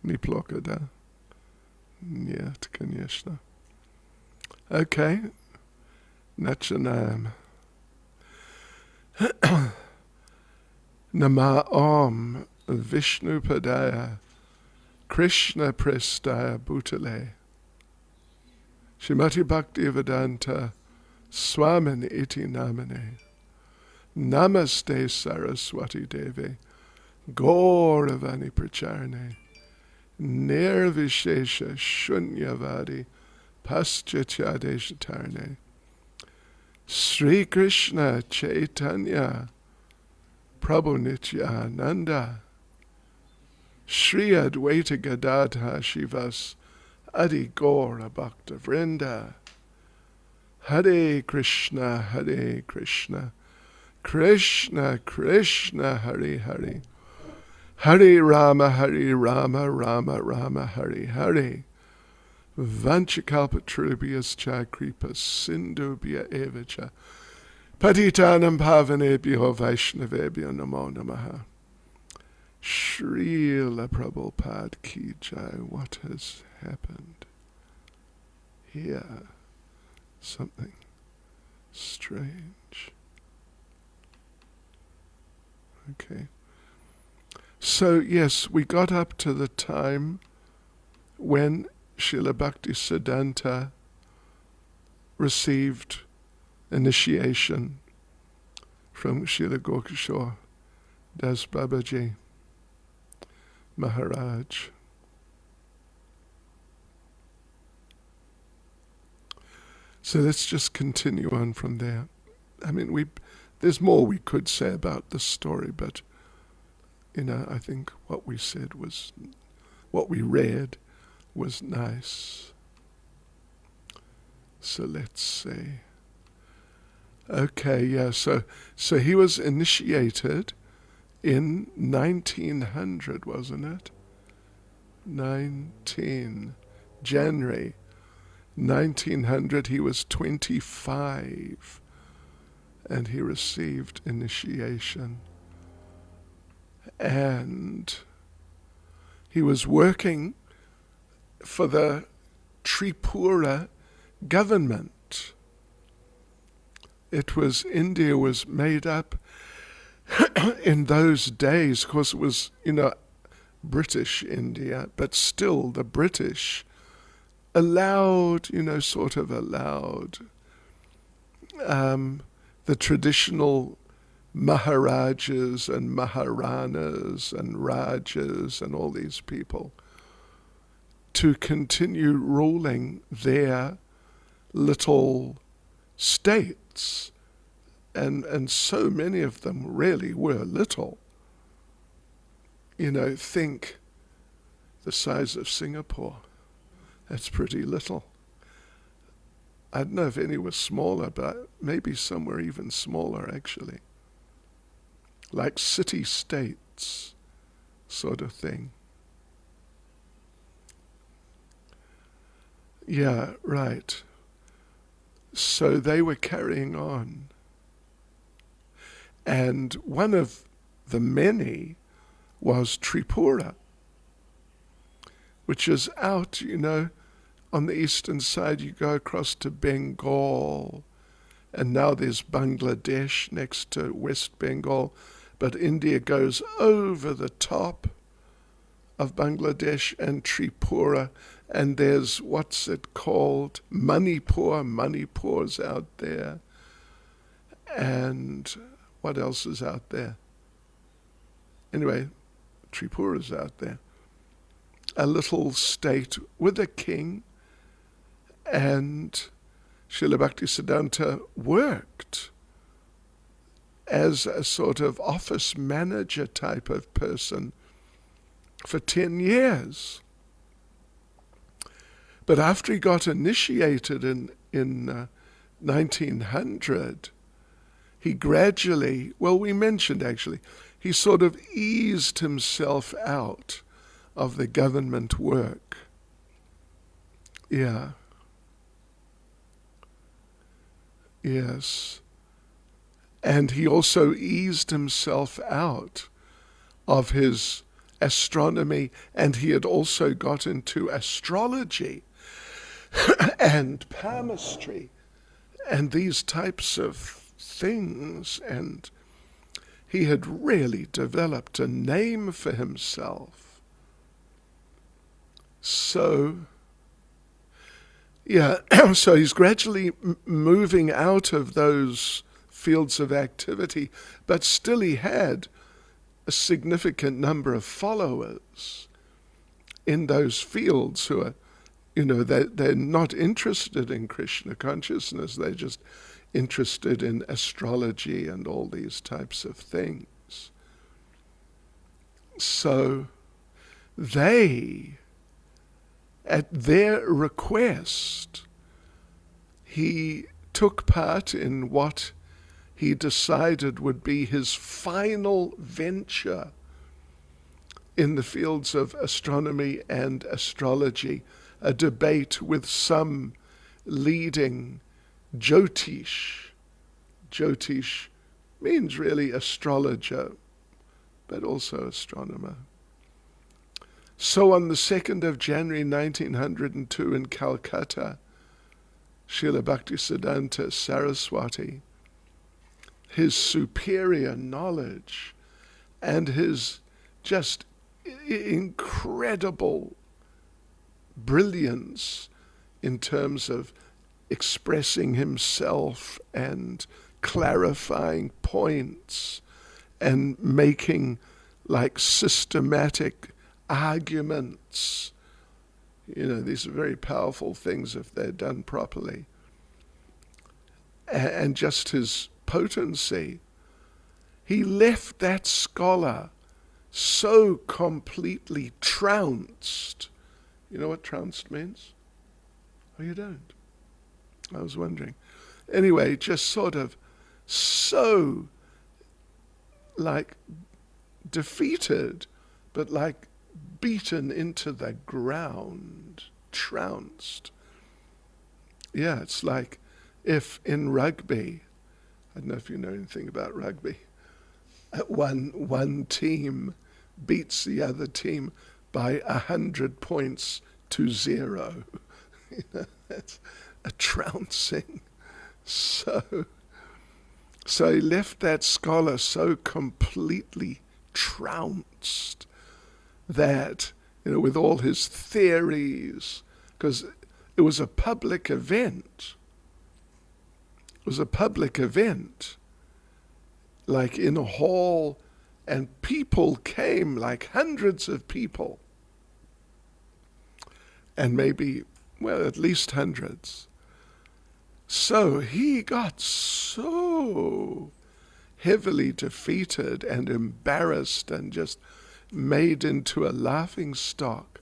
Neploko, da. Niet, конечно. Okay. Начинаем. Nama Om Vishnu Padaya Krishna Prestaya Bhutale Shrimati Bhaktivedanta Swami iti namane Namaste Saraswati Devi Gauravani Pracharane Nirvishesha Shunyavadi Paschatyadeshatarne Sri Krishna Caitanya Prabhu Nityananda Shri Advaita Gadadha Shivas Adi Gaura Bhakta Vrinda Hare Krishna Krishna Krishna Hare Hare Hare Rama Rama Rama Hare Hare Vanchakalpatrubhyas cha kripa sindhubhya evacha Patitanam pavanebhyo vaishnavebhyo namo namaha. Srila Prabhupada ki jai. What has happened here? Something strange. Okay. So yes, we got up to the time when Srila Bhaktisiddhanta received initiation from Srila Gokishore Das Babaji Maharaj. So let's just continue on from there. I mean, there's more we could say about the story, but I think what we read was nice. So let's see. Okay, yeah, so he was initiated in 1900, wasn't it? January 1900, he was 25, and he received initiation. And he was working for the Tripura government. India was made up in those days, of course it was, British India, but still the British allowed the traditional Maharajas and Maharanas and Rajas and all these people to continue ruling their little states, and so many of them really were little. Think the size of Singapore. That's pretty little. I don't know if any were smaller, but maybe some were even smaller actually. Like city-states sort of thing. Yeah, right. So they were carrying on. And one of the many was Tripura, which is out, on the eastern side. You go across to Bengal, and now there's Bangladesh next to West Bengal, but India goes over the top of Bangladesh and Tripura, and there's, what's it called? Manipur. Manipur's out there. And what else is out there? Anyway, Tripura's out there. A little state with a king, and Srila Bhaktisiddhanta worked as a sort of office manager type of person for 10 years. But after he got initiated in 1900, he gradually, we mentioned actually, he sort of eased himself out of the government work. Yeah. Yes. And he also eased himself out of his astronomy, and he had also got into astrology and palmistry and these types of things, and he had really developed a name for himself. So, yeah, so he's gradually moving out of those fields of activity, but still he had a significant number of followers in those fields who are, they're not interested in Krishna consciousness, they're just interested in astrology and all these types of things. So they, at their request, he took part in what he decided would be his final venture in the fields of astronomy and astrology, a debate with some leading Jyotish. Jyotish means really astrologer, but also astronomer. So on the 2nd of January 1902 in Calcutta, Srila Bhaktisiddhanta Saraswati, his superior knowledge and his just incredible brilliance in terms of expressing himself and clarifying points and making like systematic arguments. These are very powerful things if they're done properly. And just his potency. He left that scholar so completely trounced. You know what trounced means? Oh, you don't? I was wondering. Anyway, just sort of so like defeated, but like beaten into the ground, trounced. Yeah, it's like if in rugby, I don't know if you know anything about rugby, one team beats the other team by 100 points to 0. That's a trouncing. So he left that scholar so completely trounced that, with all his theories, because it was a public event. It was a public event, like in a hall, and people came, like hundreds of people, and maybe, at least hundreds. So he got so heavily defeated and embarrassed and just made into a laughing stock.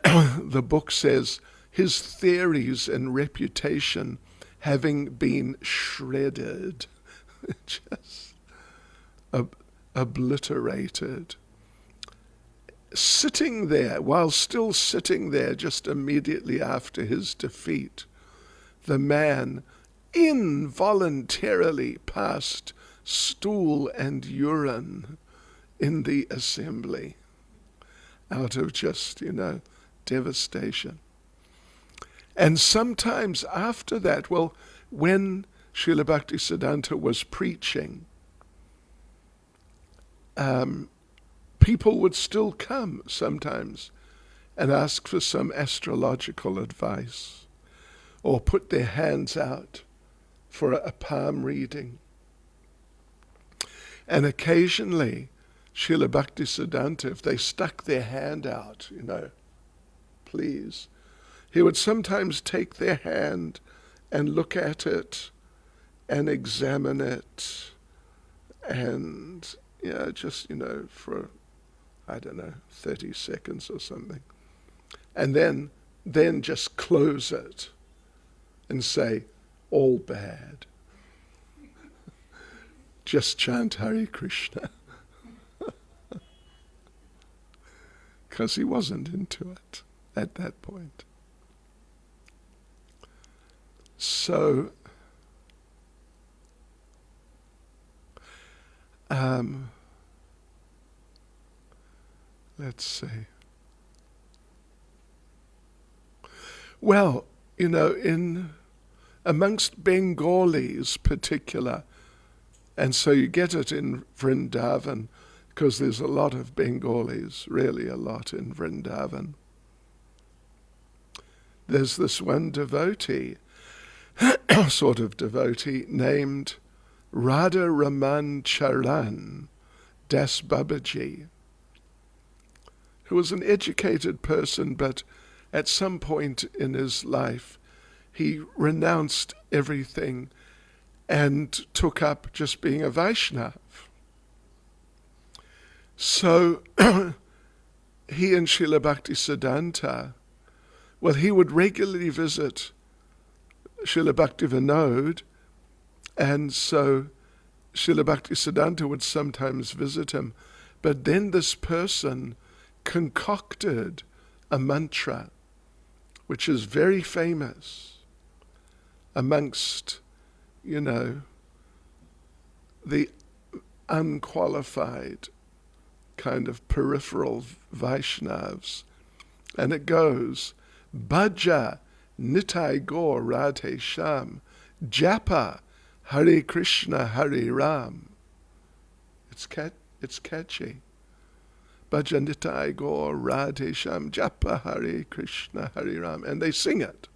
The book says his theories and reputation having been shredded, just obliterated. While still sitting there just immediately after his defeat, the man involuntarily passed stool and urine in the assembly out of just, devastation. And sometimes after that, when Srila Bhaktisiddhanta was preaching, people would still come sometimes and ask for some astrological advice or put their hands out for a palm reading. And occasionally, Srila Bhaktisiddhanta, if they stuck their hand out, please, he would sometimes take their hand and look at it and examine it and, for, 30 seconds or something. And then just close it and say, all bad. Just chant Hare Krishna. Because he wasn't into it at that point. So, Let's see. Well, in amongst Bengalis particular, and so you get it in Vrindavan, because there's a lot of Bengalis, really a lot in Vrindavan. There's this one devotee, sort of devotee, named Radha Raman Charan Das Babaji, who was an educated person, but at some point in his life he renounced everything and took up just being a Vaishnav. So he and Srila Bhaktisiddhanta, well, he would regularly visit Srila Bhaktivinoda, and so Srila Bhaktisiddhanta would sometimes visit him. But then this person concocted a mantra, which is very famous amongst, the unqualified kind of peripheral Vaishnavas. And it goes, Bhaja Nitai Gaur Radhe Sham Japa Hare Krishna Hare Ram. It's catchy. Bhaja Nitai Gaur Radhe Sham Japa Hare Krishna Hare Ram. And they sing it.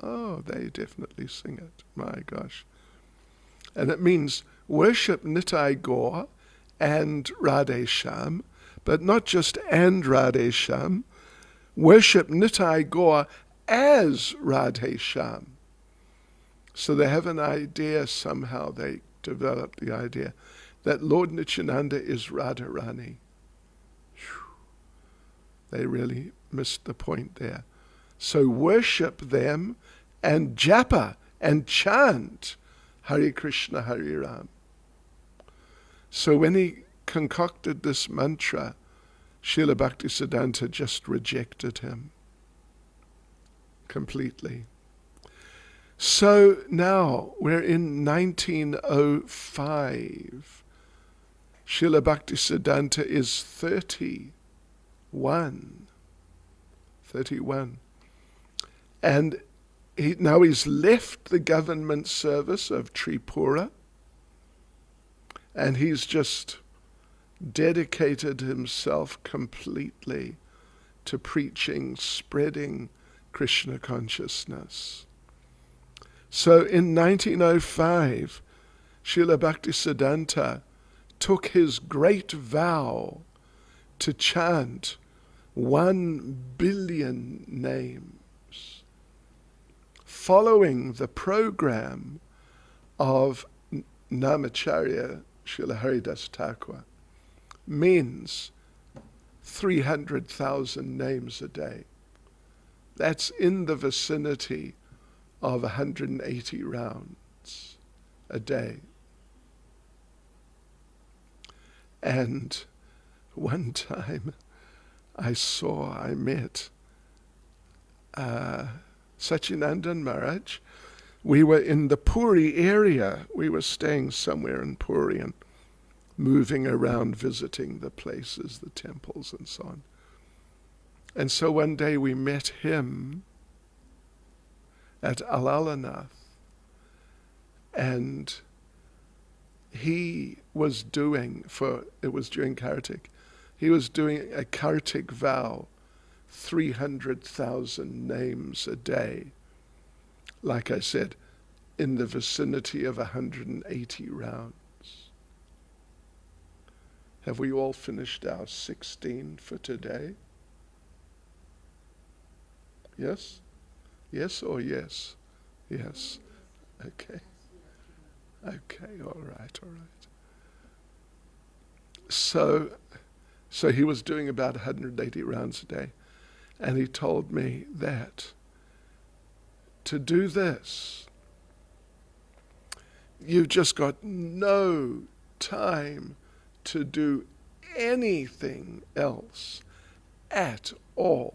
Oh, they definitely sing it. My gosh. And it means worship Nitai Gaur and Radhe Sham, but not just and Radhe Sham. Worship Nitai Gaur as Radhe Sham. So they have an idea, somehow they develop the idea, that Lord Nityananda is Radharani. They really missed the point there. So worship them and japa and chant Hare Krishna Hare Ram. So when he concocted this mantra, Srila Bhaktisiddhanta just rejected him completely. So now we're in 1905. Srila Bhaktisiddhanta is 31. And he's left the government service of Tripura, and he's just dedicated himself completely to preaching, spreading Krishna consciousness. So in 1905, Srila Bhaktisiddhanta took his great vow to chant 1 billion names, following the program of Namacharya Srila Haridas Thakur, means 300,000 names a day. That's in the vicinity of 180 rounds a day. And one time I met Sachinandan Maharaj. We were in the Puri area. We were staying somewhere in Puri and moving around, visiting the places, the temples and so on. And so one day we met him at Alalanath, and he was doing, it was during Kartik, he was doing a Kartik vow, 300,000 names a day. Like I said, in the vicinity of 180 rounds. Have we all finished our 16 for today? Yes? Yes or yes? Yes. Okay. Okay, all right. So he was doing about 180 rounds a day, and he told me that to do this, you've just got no time to do anything else at all.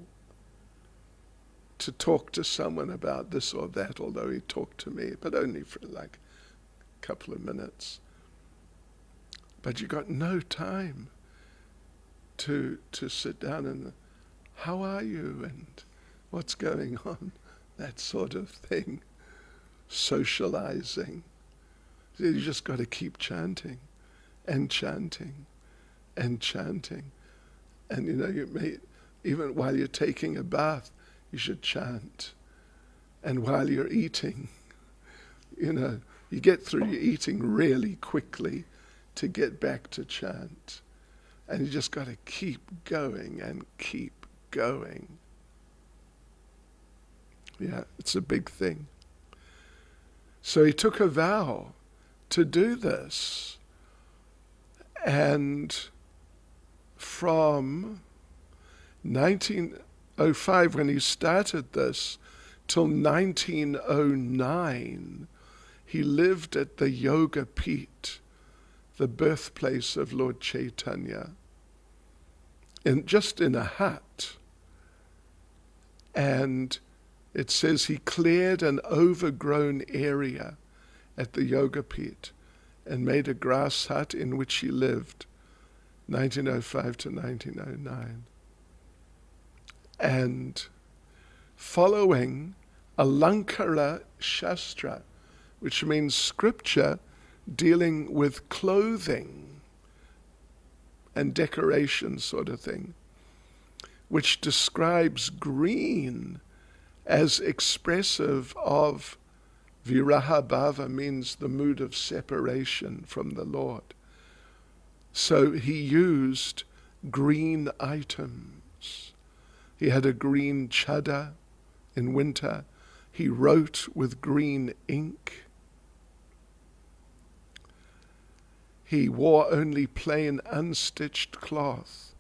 To talk to someone about this or that, although he talked to me, but only for like a couple of minutes. But you got no time to sit down and, how are you and what's going on, that sort of thing, socializing. You just got to keep chanting and chanting and chanting. And you may, even while you're taking a bath, you should chant. And while you're eating, you get through your eating really quickly to get back to chant. And you just got to keep going and keep going. Yeah, it's a big thing. So he took a vow to do this. And from 1905, when he started this, till 1909, he lived at the Yoga Pit, the birthplace of Lord Caitanya, just in a hut. And it says he cleared an overgrown area at the Yoga Pit and made a grass hut in which he lived, 1905 to 1909. And following Alankara Shastra, which means scripture dealing with clothing and decoration sort of thing, which describes green as expressive of viraha bhava, means the mood of separation from the Lord. So he used green items. He had a green chadar in winter. He wrote with green ink. He wore only plain unstitched cloth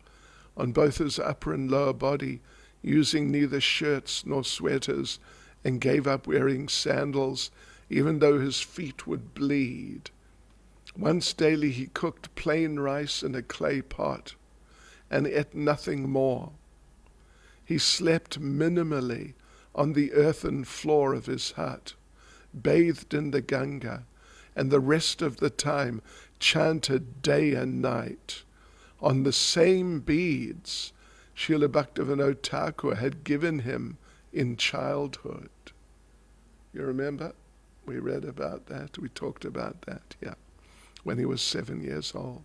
on both his upper and lower body, using neither shirts nor sweaters, and gave up wearing sandals, even though his feet would bleed. Once daily he cooked plain rice in a clay pot and ate nothing more. He slept minimally on the earthen floor of his hut, bathed in the Ganga, and the rest of the time chanted day and night on the same beads Srila Bhaktivinoda Thakur had given him in childhood. You remember? We read about that. We talked about that, yeah, when he was 7 years old.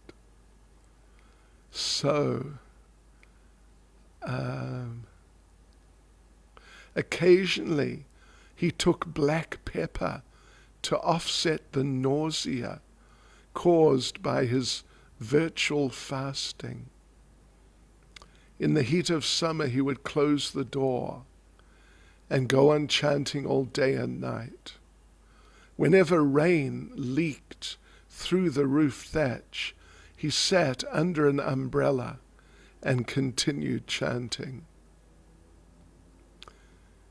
So, occasionally he took black pepper to offset the nausea caused by his virtual fasting. In the heat of summer he would close the door and go on chanting all day and night. Whenever rain leaked through the roof thatch, he sat under an umbrella and continued chanting.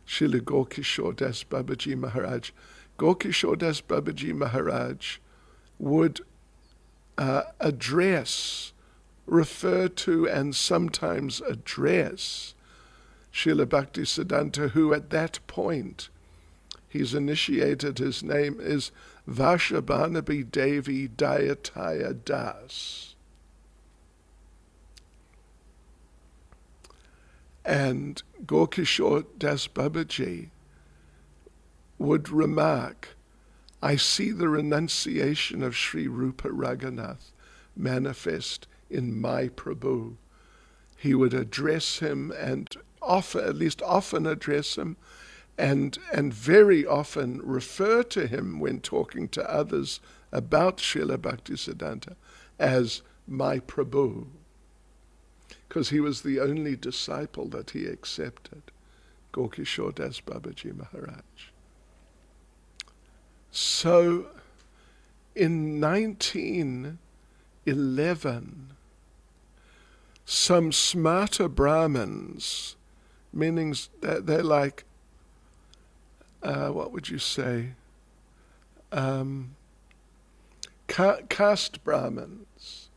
Srila Gokishore Das Babaji Maharaj. Gokishore Das Babaji Maharaj would refer to and sometimes address Srila Bhaktisiddhanta, who at that point, he's initiated, his name is Vashabhanabi Devi Dayataya Das. And Gokishore Das Babaji would remark, I see the renunciation of Sri Rupa Raghunath manifest in my Prabhu. He would address him and often address him and very often refer to him when talking to others about Srila Bhaktisiddhanta as my Prabhu, because he was the only disciple that he accepted, Gokishore Das Babaji Maharaj. So in 1911, some smarter Brahmins, meaning that they're like, what would you say, caste Brahmins,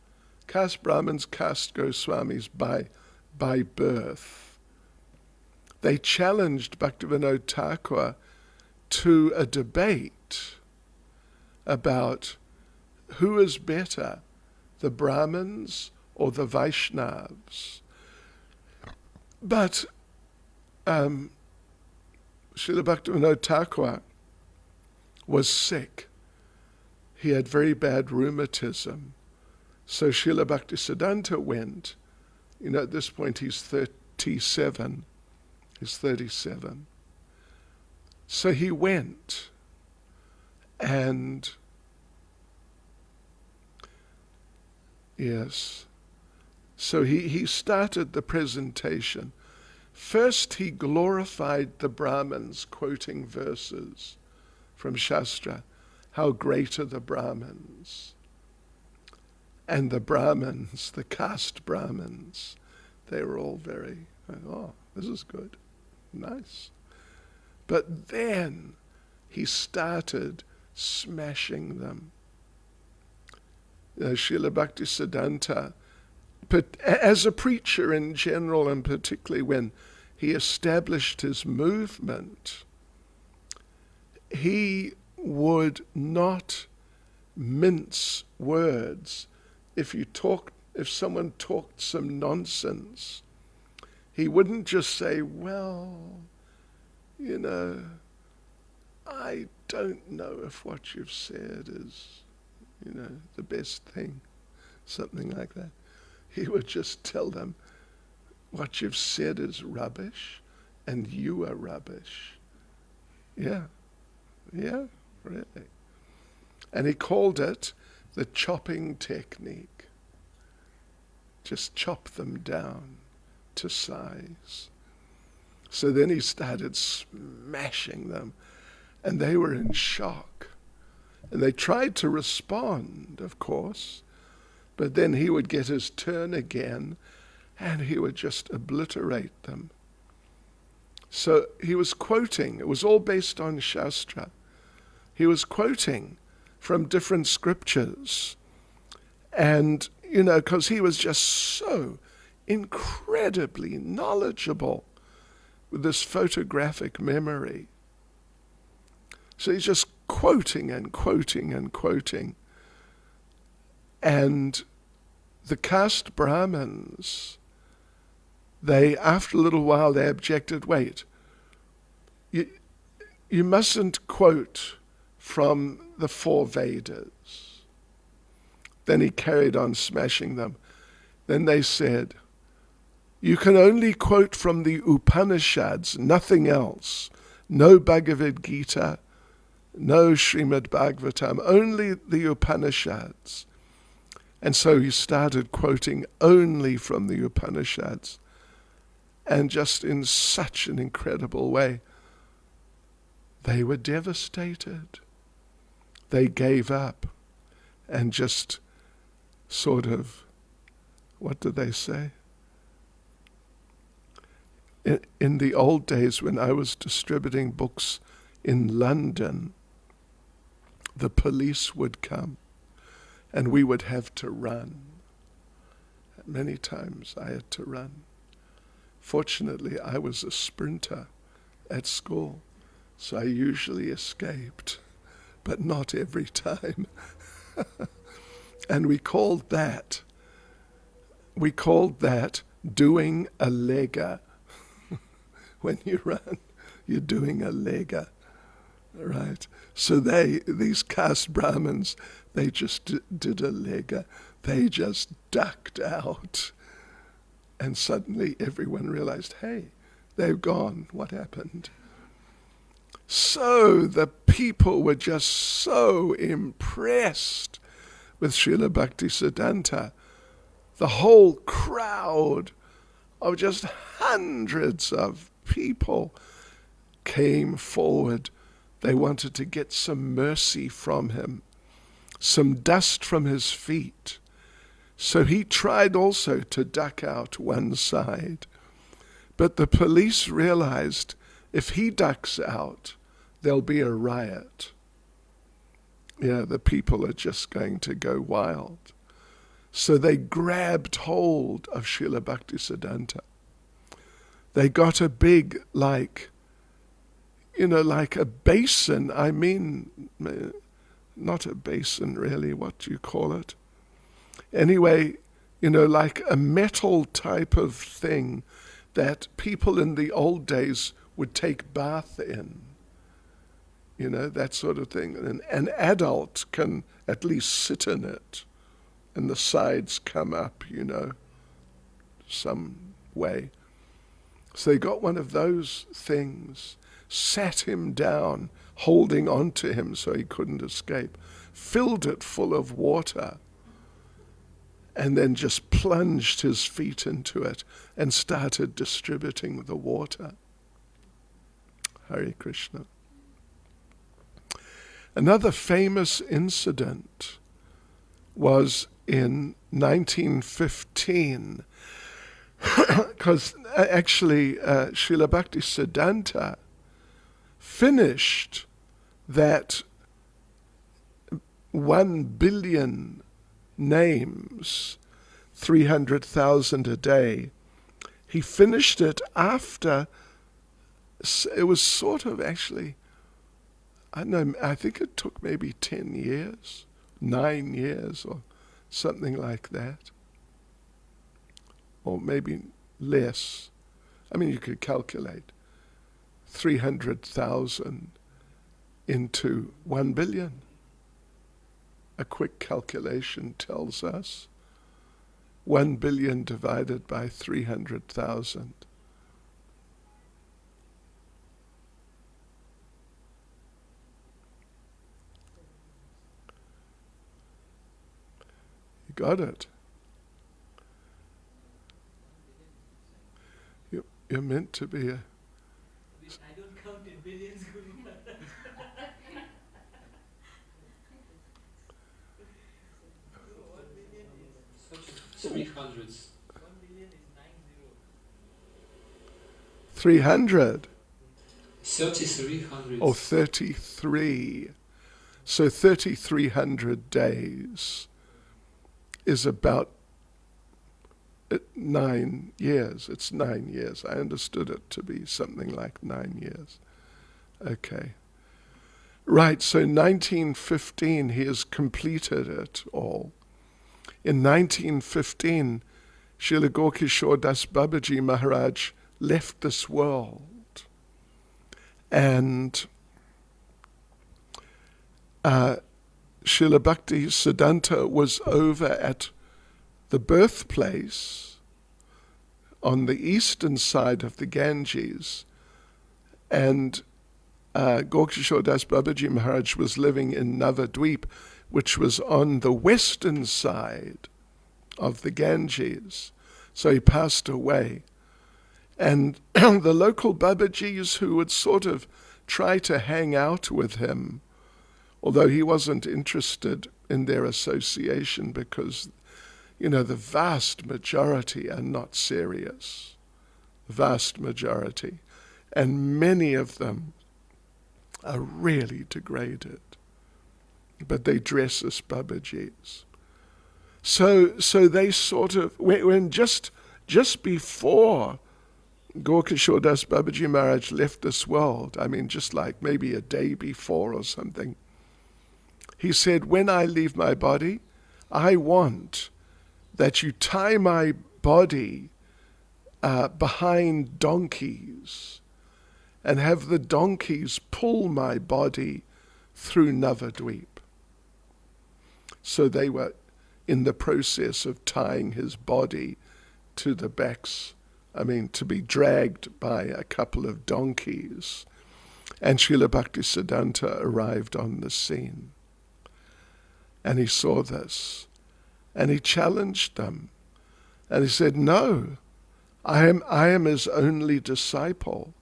caste Goswamis by birth. They challenged Bhaktivinoda Thakur to a debate about who is better, the Brahmins or the Vaishnavas. But Srila Bhaktivinoda Thakur was sick. He had very bad rheumatism. So Srila Bhaktisiddhanta went. At this point he's 37. He's 37. So he went, and yes, so he started the presentation. First he glorified the Brahmins, quoting verses from Shastra. How great are the Brahmins. And the Brahmins, the caste Brahmins, they were all very, this is good, nice. But then he started smashing them. Srila Bhaktisiddhanta, but as a preacher in general, and particularly when he established his movement, he would not mince words. If someone talked some nonsense, he wouldn't just say, well, I don't know if what you've said is, the best thing, something like that. He would just tell them, what you've said is rubbish, and you are rubbish. Yeah, really. And he called it the chopping technique. Just chop them down to size. So then he started smashing them, and they were in shock. And they tried to respond, of course, but then he would get his turn again, and he would just obliterate them. So he was quoting, it was all based on Shastra. He was quoting from different scriptures, and, because he was just so incredibly knowledgeable with this photographic memory. So he's just quoting and quoting and quoting. And the caste Brahmins, after a little while, they objected, wait, you mustn't quote from the 4 Vedas. Then he carried on smashing them. Then they said, you can only quote from the Upanishads, nothing else. No Bhagavad Gita, no Srimad Bhagavatam, only the Upanishads. And so he started quoting only from the Upanishads. And just in such an incredible way, they were devastated. They gave up and just sort of, what did they say? In the old days when I was distributing books in London, the police would come and we would have to run. Many times I had to run. Fortunately, I was a sprinter at school, so I usually escaped, but not every time. And we called that doing a legger. When you run, you're doing a legger, right? So these caste Brahmins, they just did a legger. They just ducked out. And suddenly everyone realized, hey, they've gone. What happened? So the people were just so impressed with Srila Bhaktisiddhanta. The whole crowd of just hundreds of people came forward. They wanted to get some mercy from him, some dust from his feet. So he tried also to duck out one side. But the police realized if he ducks out, there'll be a riot. Yeah, the people are just going to go wild. So they grabbed hold of Srila Bhaktisiddhanta. They got a big, like a basin. I mean, not a basin really, what do you call it? Anyway, like a metal type of thing that people in the old days would take bath in. That sort of thing. And an adult can at least sit in it, and the sides come up, some way. So they got one of those things, sat him down, holding on to him so he couldn't escape, filled it full of water, and then just plunged his feet into it and started distributing the water. Hare Krishna. Another famous incident was in 1915, because actually Srila Bhaktisiddhanta finished that 1 billion names, 300,000 a day. He finished it after, it was sort of actually, I don't know, I think it took maybe 10 years, 9 years or something like that. Or maybe less. I mean, you could calculate 300,000 into 1 billion. A quick calculation tells us 1 billion divided by 300,000. You got it. You're meant to be a... I don't count in billions, Guru. 300. 1 billion is 90. 300. 3,300. Or 33. So 3,300 days is about 9 years. It's 9 years. I understood it to be something like 9 years. Okay. Right, so 1915 he has completed it all. In 1915, Srila Gaurkishore Das Babaji Maharaj left this world. And Srila Bhaktisiddhanta was over at the birthplace on the eastern side of the Ganges, and Gaurkishore Das Babaji Maharaj was living in Navadvip, which was on the western side of the Ganges. So he passed away. And the local Babajis who would sort of try to hang out with him, although he wasn't interested in their association because, the vast majority are not serious. Vast majority. And many of them are really degraded. But they dress as Babajis. So they sort of, when just before Gaurkishore Das Babaji Maharaj left this world, I mean just like maybe a day before or something, he said, when I leave my body, I want that you tie my body behind donkeys and have the donkeys pull my body through Navadvip. So they were in the process of tying his body to the backs, to be dragged by a couple of donkeys. And Srila Bhaktisiddhanta arrived on the scene. And he saw this. And he challenged them. And he said, no, I am his only disciple.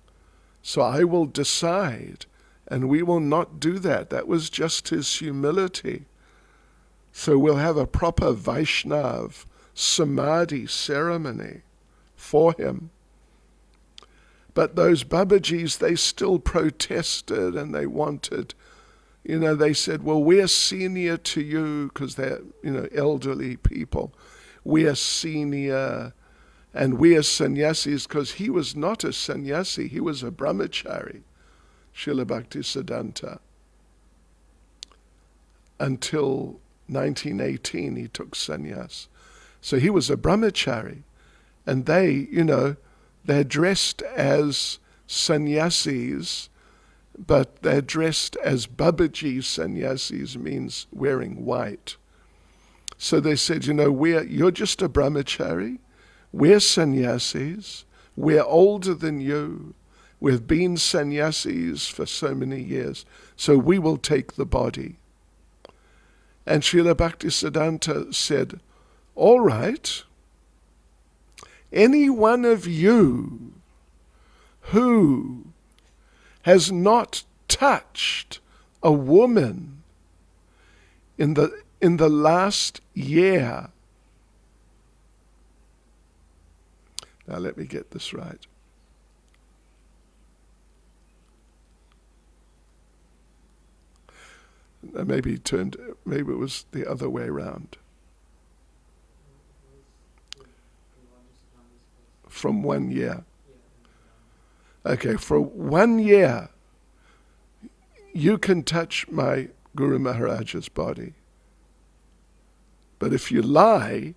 So I will decide. And we will not do that. That was just his humility. So we'll have a proper Vaishnav Samadhi ceremony for him. But those Babajis, they still protested and they wanted, they said, well, we're senior to you, because they're, elderly people. We're senior and we are sannyasis, because he was not a sannyasi, he was a brahmachari, Srila Bhaktisiddhanta. Until 1918, he took sannyas. So he was a brahmachari. And they, they're dressed as sannyasis, but they're dressed as Babaji sannyasis, means wearing white. So they said, you're just a brahmachari, we're sannyasis, we're older than you, we've been sannyasis for so many years, so we will take the body. And Srila Bhaktisiddhanta said, all right, any one of you who has not touched a woman in the last year. Now let me get this right. Maybe it was the other way around. From 1 year. Okay, for 1 year, you can touch my Guru Maharaj's body. But if you lie,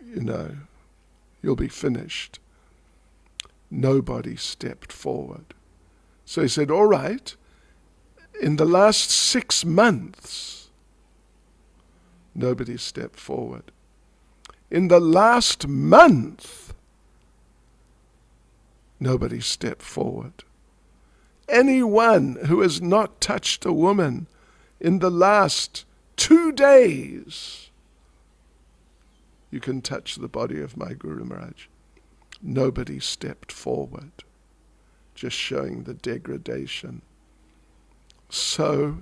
you'll be finished. Nobody stepped forward. So he said, all right, in the last 6 months, nobody stepped forward. In the last month, nobody stepped forward. Anyone who has not touched a woman in the last 2 days, you can touch the body of my Guru Maharaj. Nobody stepped forward, just showing the degradation. So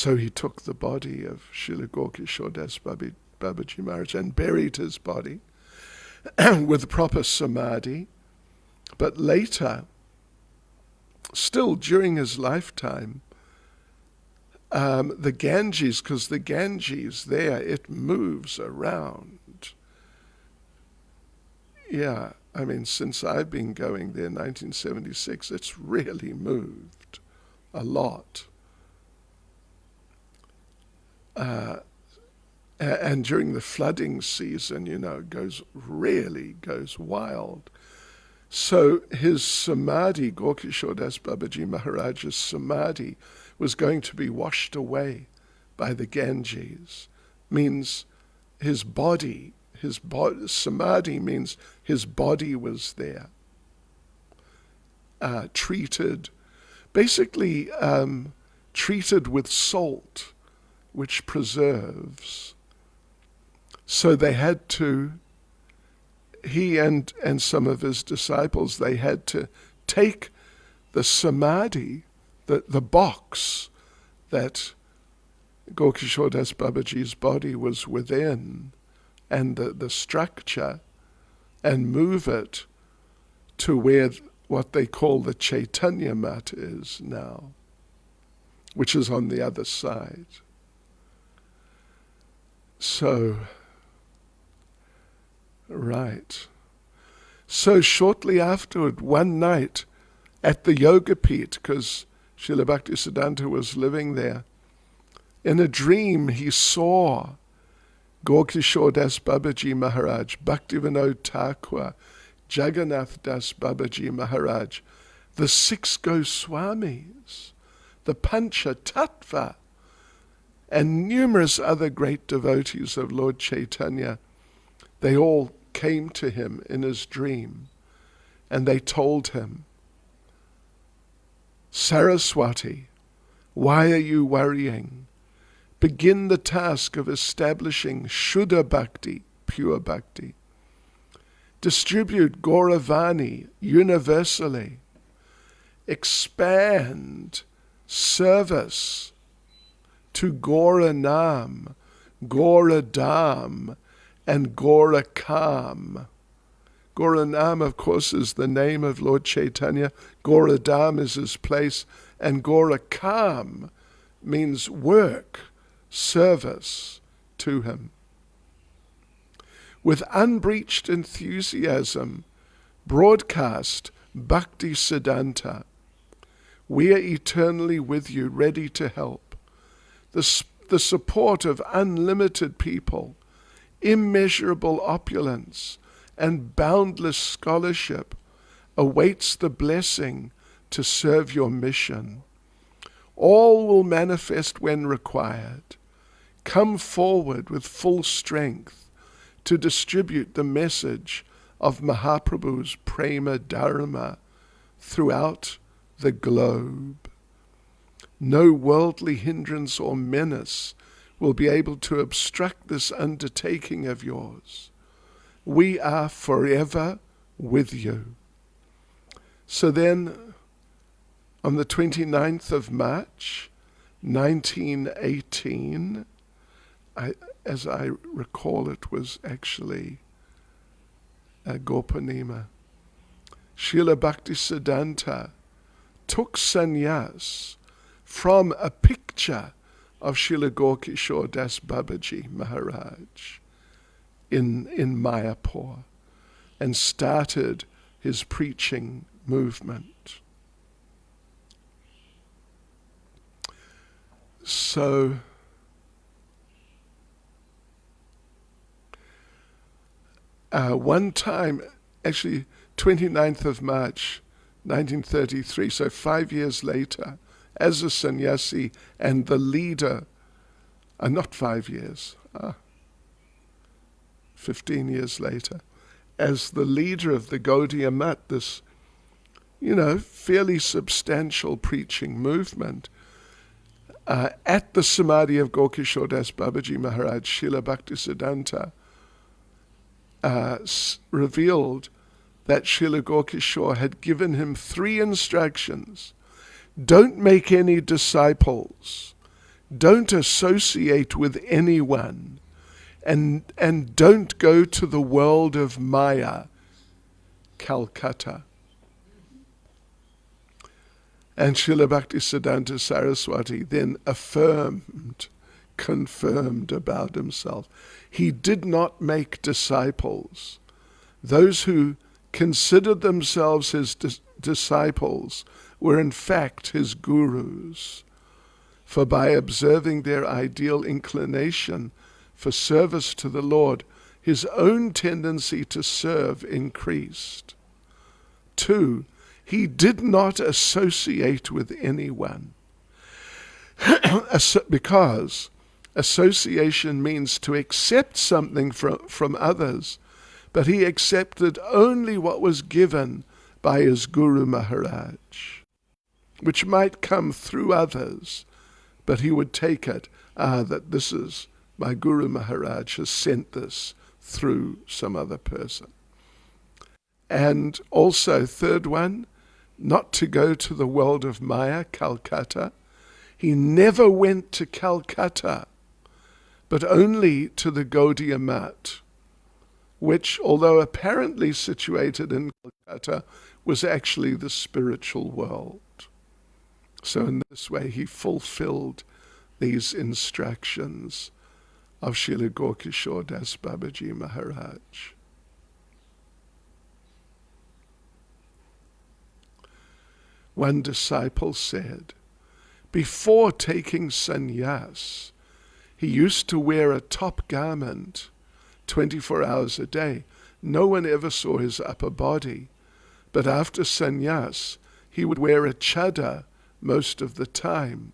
he took the body of Srila Gaurkishore Das Babaji Maharaj and buried his body with proper samadhi. But later, still during his lifetime, the Ganges, because the Ganges there, it moves around. Yeah, since I've been going there, 1976, it's really moved a lot. And during the flooding season, it goes wild. So his samadhi, Gaurkishore Das Babaji Maharaj's samadhi, was going to be washed away by the Ganges. Means his body, samadhi means his body was there. Treated with salt, which preserves. So they had to, he and some of his disciples, they had to take the samadhi, the box that Gaurkishore Das Babaji's body was within, and the structure, and move it to where what they call the Caitanya mat is now, which is on the other side. So, right. So shortly afterward, one night at the Yoga Pit, because Srila Bhaktisiddhanta was living there, in a dream he saw Gaurkishore Das Babaji Maharaj, Bhaktivinoda Thakur, Jagannath Das Babaji Maharaj, the 6 Goswamis, the Pancha Tattva, and numerous other great devotees of Lord Chaitanya. They all came to him in his dream, and they told him, Saraswati, why are you worrying? Begin the task of establishing Shuddha Bhakti, pure Bhakti. Distribute Gauravani universally. Expand service to Gauranam, Gauradham, and Gaurakam. Gauranam, of course, is the name of Lord Chaitanya. Gauradham is his place. And Gaurakam means work, service to him. With unbreached enthusiasm, broadcast Bhaktisiddhanta. We are eternally with you, ready to help. The support of unlimited people immeasurable opulence, and boundless scholarship awaits the blessing to serve your mission. All will manifest when required. Come forward with full strength to distribute the message of Mahaprabhu's Prema Dharma throughout the globe. No worldly hindrance or menace will be able to obstruct this undertaking of yours. We are forever with you. So then, on the 29th of March, 1918, as I recall, it was actually Gopanima, Srila Bhaktisiddhanta took sannyas from a picture of Srila Gaurkishore Das Babaji Maharaj in Mayapur and started his preaching movement. So one time, actually 29th of March 1933, so 5 years later, as a sannyasi and the leader, not 5 years, 15 years later, as the leader of the Gaudiya Math, this, fairly substantial preaching movement, at the Samadhi of Gaurkishore Das Babaji Maharaj, Srila Bhaktisiddhanta revealed that Srila Gaurkishore had given him 3 instructions. Don't make any disciples, don't associate with anyone, and don't go to the world of Maya, Calcutta. And Srila Bhaktisiddhanta Sarasvati then confirmed about himself. He did not make disciples. Those who considered themselves his disciples were in fact his gurus. For by observing their ideal inclination for service to the Lord, his own tendency to serve increased. 2, he did not associate with anyone. Because association means to accept something from others, but he accepted only what was given by his Guru Maharaj, which might come through others, but he would take it, that this is, my Guru Maharaj has sent this through some other person. And also, 3rd one, not to go to the world of Maya, Calcutta. He never went to Calcutta, but only to the Gaudiya Math, which, although apparently situated in Calcutta, was actually the spiritual world. So in this way he fulfilled these instructions of Srila Gaurkishore Das Babaji Maharaj. One disciple said, before taking sannyas, he used to wear a top garment 24 hours a day. No one ever saw his upper body. But after sannyas, he would wear a chadar most of the time.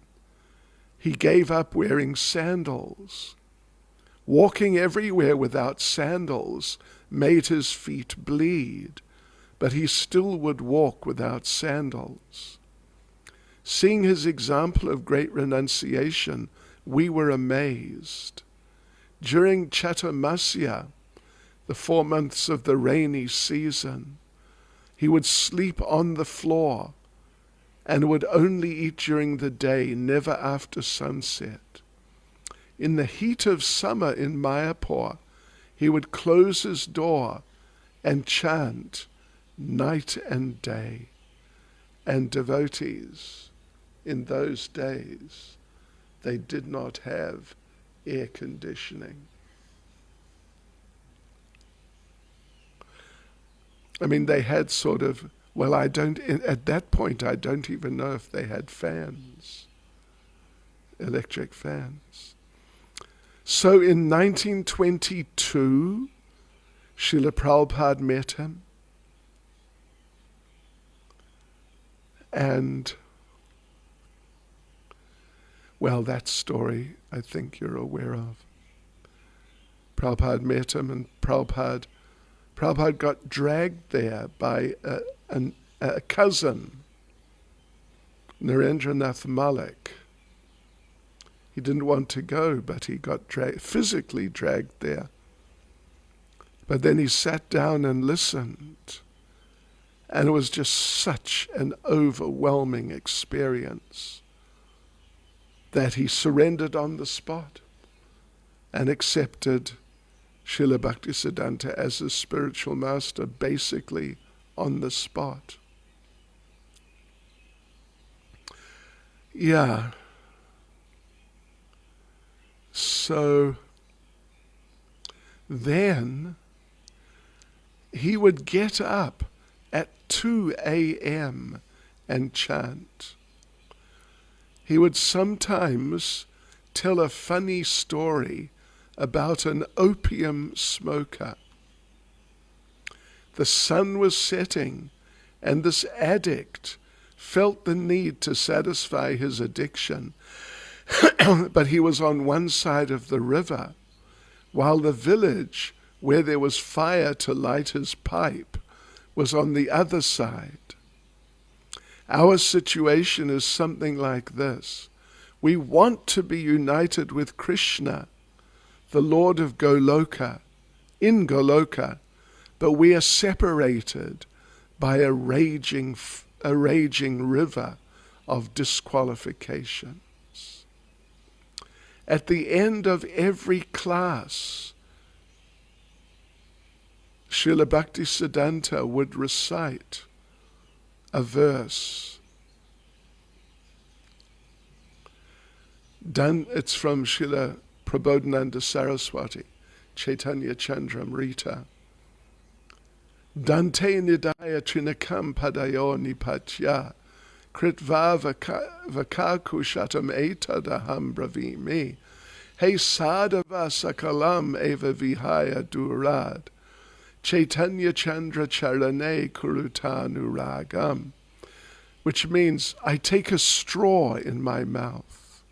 He gave up wearing sandals. Walking everywhere without sandals made his feet bleed, but he still would walk without sandals. Seeing his example of great renunciation, we were amazed. During Chaturmasya, the 4 months of the rainy season, he would sleep on the floor and would only eat during the day, never after sunset. In the heat of summer in Mayapur, he would close his door and chant night and day. And devotees, in those days, they did not have air conditioning. I mean, they had sort of, at that point, I don't even know if they had fans, electric fans. So in 1922, Srila Prabhupada met him, and, well, that story I think you're aware of. Prabhupada met him, and Prabhupada got dragged there by a cousin, Narendranath Malik. He didn't want to go, but he got physically dragged there. But then he sat down and listened, and it was just such an overwhelming experience that he surrendered on the spot and accepted Srila Bhaktisiddhanta as his spiritual master, basically on the spot. Yeah. So then he would get up at 2 a.m. and chant. He would sometimes tell a funny story about an opium smoker. The sun was setting, and this addict felt the need to satisfy his addiction, but he was on one side of the river, while the village where there was fire to light his pipe was on the other side. Our situation is something like this. We want to be united with Krishna, the Lord of Goloka, in Goloka, but we are separated by a raging river of disqualifications. At the end of every class, Srila Bhaktisiddhanta would recite a verse. It's from Srila Prabodhananda Sarasvati, Caitanya Chandramrita. Dante nidaya trinakam padayo nipatya kritva vakaku shatam etadaham bravimi he sadava sakalam eva vihaya durad Chaitanya Chandra Charane Kurutanuragam, which means I take a straw in my mouth.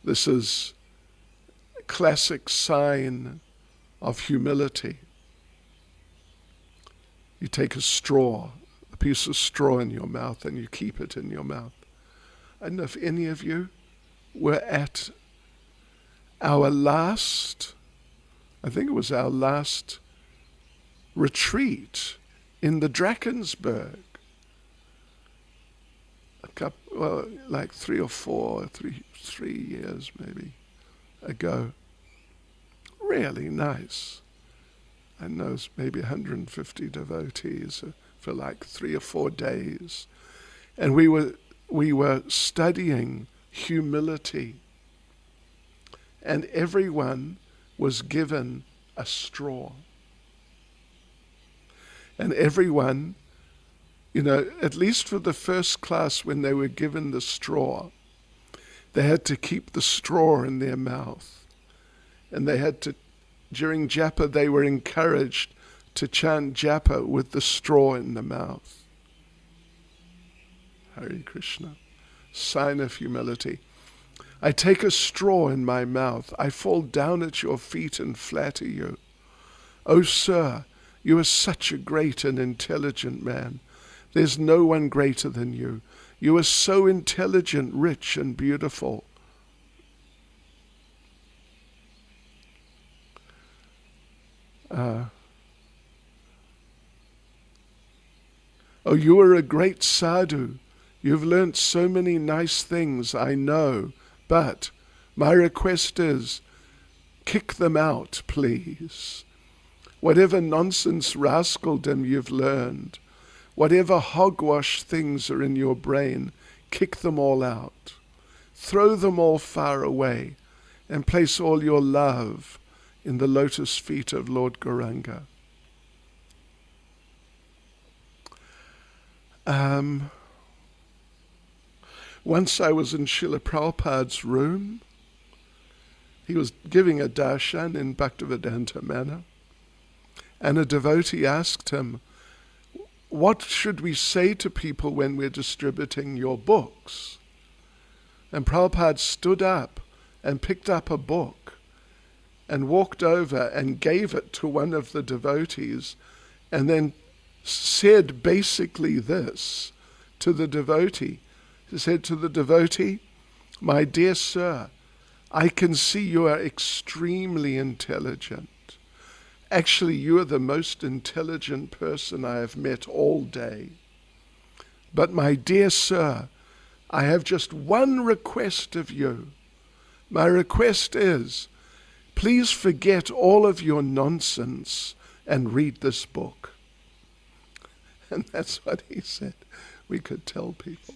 This is a classic sign of humility. You take a straw, a piece of straw in your mouth, and you keep it in your mouth. I don't know if any of you were at our last, I think it was our last retreat in the Drakensberg. Like 3 or 4, 3 years maybe ago. Really nice. I know maybe 150 devotees for like 3 or 4 days. And we were studying humility. And everyone was given a straw. And everyone, at least for the first class when they were given the straw, they had to keep the straw in their mouth. And they had to, during japa, they were encouraged to chant japa with the straw in the mouth. Hare Krishna. Sign of humility. I take a straw in my mouth. I fall down at your feet and flatter you. Oh, sir, you are such a great and intelligent man. There's no one greater than you. You are so intelligent, rich, and beautiful. Oh, you are a great sadhu. You've learnt so many nice things, I know. But my request is, kick them out, please. Whatever nonsense rascaldom you've learned, whatever hogwash things are in your brain, kick them all out. Throw them all far away and place all your love in the lotus feet of Lord Gauranga. Once I was in Srila Prabhupada's room. He was giving a darshan in Bhaktivedanta manner, and a devotee asked him, what should we say to people when we're distributing your books? And Prabhupada stood up and picked up a book and walked over and gave it to one of the devotees, and then said basically this to the devotee. He said to the devotee, my dear sir, I can see you are extremely intelligent. Actually, you are the most intelligent person I have met all day. But my dear sir, I have just one request of you. My request is, please forget all of your nonsense and read this book. And that's what he said we could tell people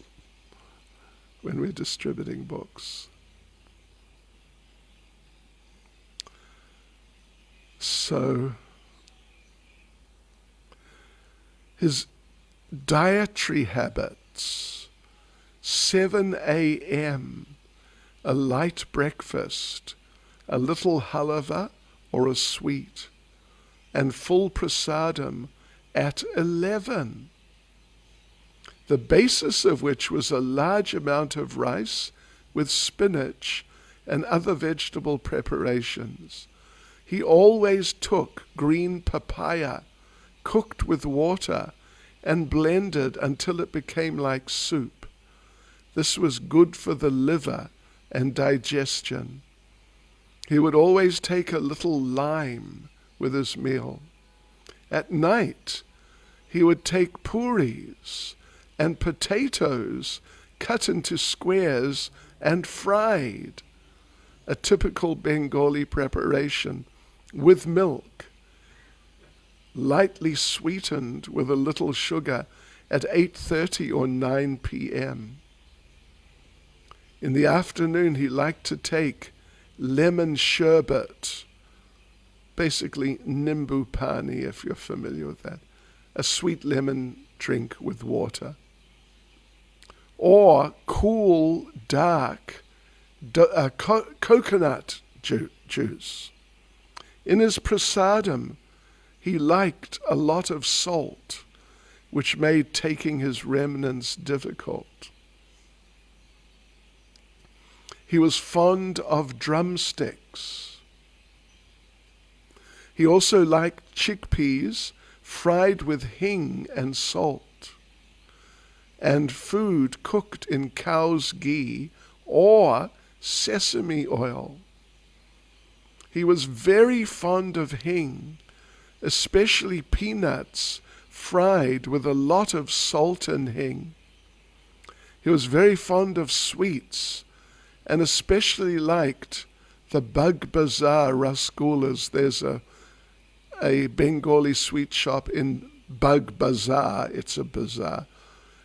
when we're distributing books. So, his dietary habits, 7 a.m., a light breakfast, a little halava or a sweet, and full prasadam at 11. The basis of which was a large amount of rice with spinach and other vegetable preparations. He always took green papaya, cooked with water, and blended until it became like soup. This was good for the liver and digestion. He would always take a little lime with his meal. At night, he would take puris and potatoes cut into squares and fried, a typical Bengali preparation, with milk, lightly sweetened with a little sugar at 8:30 or 9 p.m. In the afternoon, he liked to take lemon sherbet, basically nimbu pani, if you're familiar with that, a sweet lemon drink with water, or cool, dark coconut juice. In his prasadam, he liked a lot of salt, which made taking his remnants difficult. He was fond of drumsticks. He also liked chickpeas fried with hing and salt, and food cooked in cow's ghee or sesame oil. He was very fond of hing, especially peanuts fried with a lot of salt and hing. He was very fond of sweets, and especially liked the Bug Bazaar rasgullas. There's a Bengali sweet shop in Bug Bazaar. It's a bazaar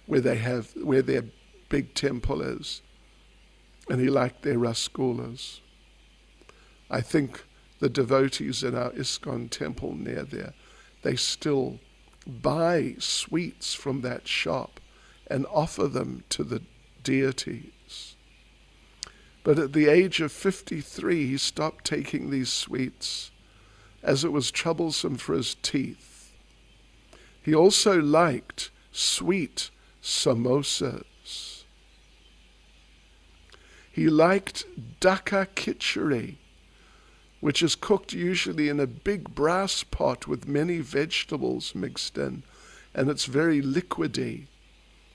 where their big temple is, and he liked their rasgullas. I think the devotees in our ISKCON temple near there, they still buy sweets from that shop and offer them to the deities. But at the age of 53, he stopped taking these sweets as it was troublesome for his teeth. He also liked sweet samosas. He liked daka khichdi, which is cooked usually in a big brass pot with many vegetables mixed in, and it's very liquidy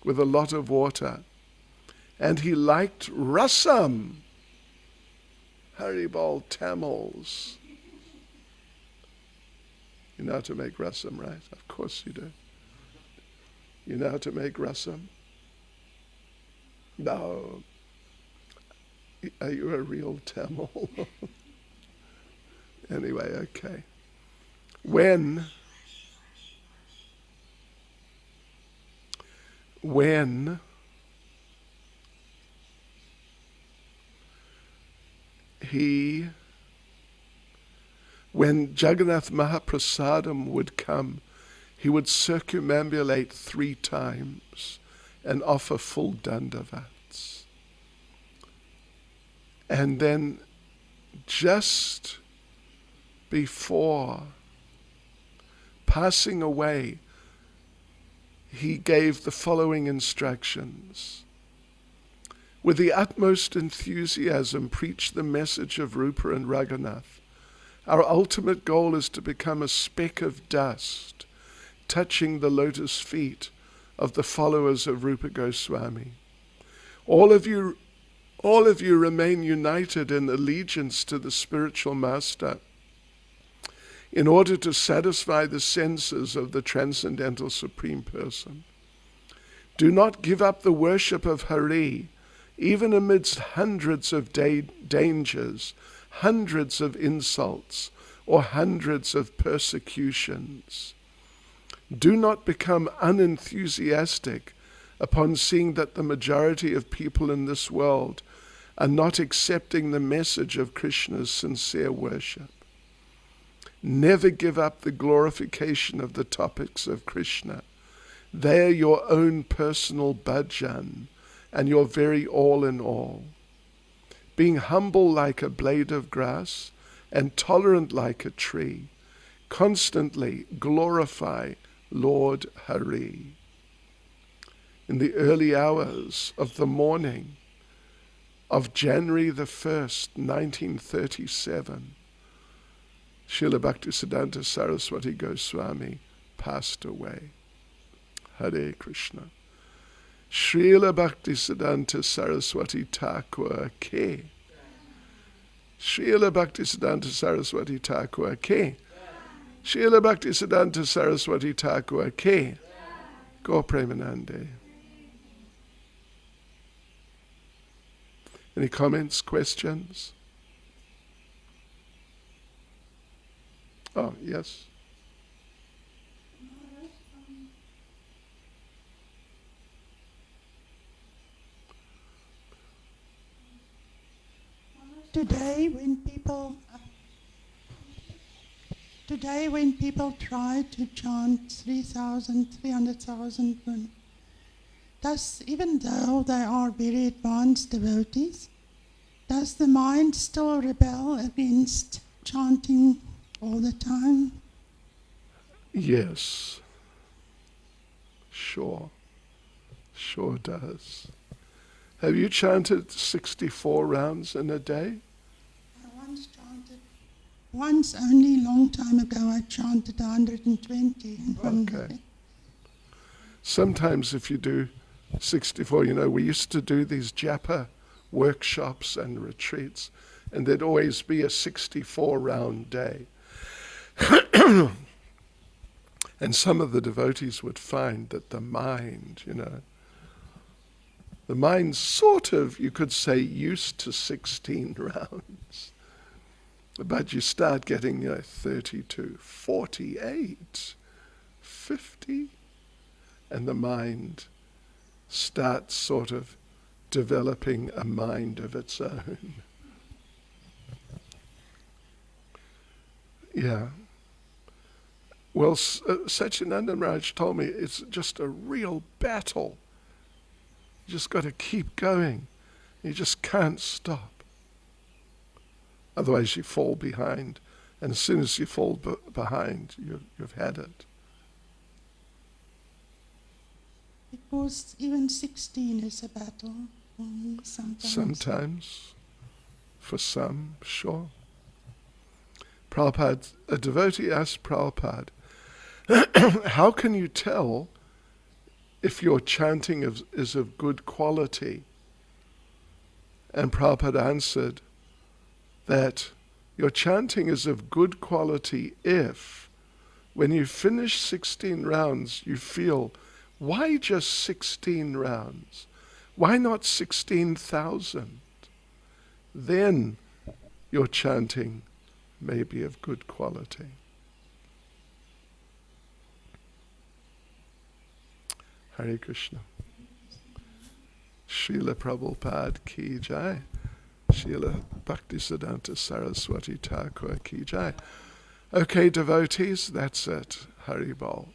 with a lot of water. And he liked rasam, Haribol Tamils. You know how to make rasam, right? Of course you do. You know how to make rasam? No. Are you a real Tamil? Anyway, okay. When Jagannath Mahaprasadam would come, he would circumambulate 3 times and offer full dandavats. And then just before passing away, he gave the following instructions. With the utmost enthusiasm, preach the message of Rupa and Raghunath. Our ultimate goal is to become a speck of dust, touching the lotus feet of the followers of Rupa Goswami. All of you remain united in allegiance to the spiritual master in order to satisfy the senses of the transcendental Supreme Person. Do not give up the worship of Hari, even amidst hundreds of dangers, hundreds of insults, or hundreds of persecutions. Do not become unenthusiastic upon seeing that the majority of people in this world are not accepting the message of Krishna's sincere worship. Never give up the glorification of the topics of Krishna. They are your own personal bhajan and your very all in all. Being humble like a blade of grass and tolerant like a tree, constantly glorify Lord Hari. In the early hours of the morning of January the 1st, 1937, Srila Bhaktisiddhanta Saraswati Goswami passed away. Hare Krishna. Srila Bhaktisiddhanta Saraswati Thakur ke. Srila Bhaktisiddhanta Saraswati Thakur ke. Srila Bhaktisiddhanta Saraswati Thakur ke. Go Premanande. Any comments, questions? Oh, yes. Today, when people try to chant 3,000, 300,000, even though they are very advanced devotees, does the mind still rebel against chanting all the time? Yes. Sure does. Have you chanted 64 rounds in a day? I once chanted. Once, only a long time ago, I chanted 120. Okay. Sometimes if you do 64, we used to do these japa workshops and retreats, and there'd always be a 64-round day. And some of the devotees would find that the mind's sort of, you could say, used to 16 rounds. But you start getting 32, 48, 50, and the mind starts sort of developing a mind of its own. Yeah. Well, Satyananda Maharaj told me it's just a real battle. You just got to keep going. You just can't stop. Otherwise you fall behind. And as soon as you fall behind, you've had it. Because even 16 is a battle for me sometimes. Sometimes. For some, sure. Prabhupada, a devotee asked Prabhupada, how can you tell if your chanting is of good quality? And Prabhupada answered that your chanting is of good quality if, when you finish 16 rounds, you feel, why just 16 rounds? Why not 16,000? Then your chanting may be of good quality. Hare Krishna. Srila Prabhupada ki jai. Srila Bhaktisiddhanta Saraswati Thakur ki jai. Okay, devotees, that's it. Hari Bol.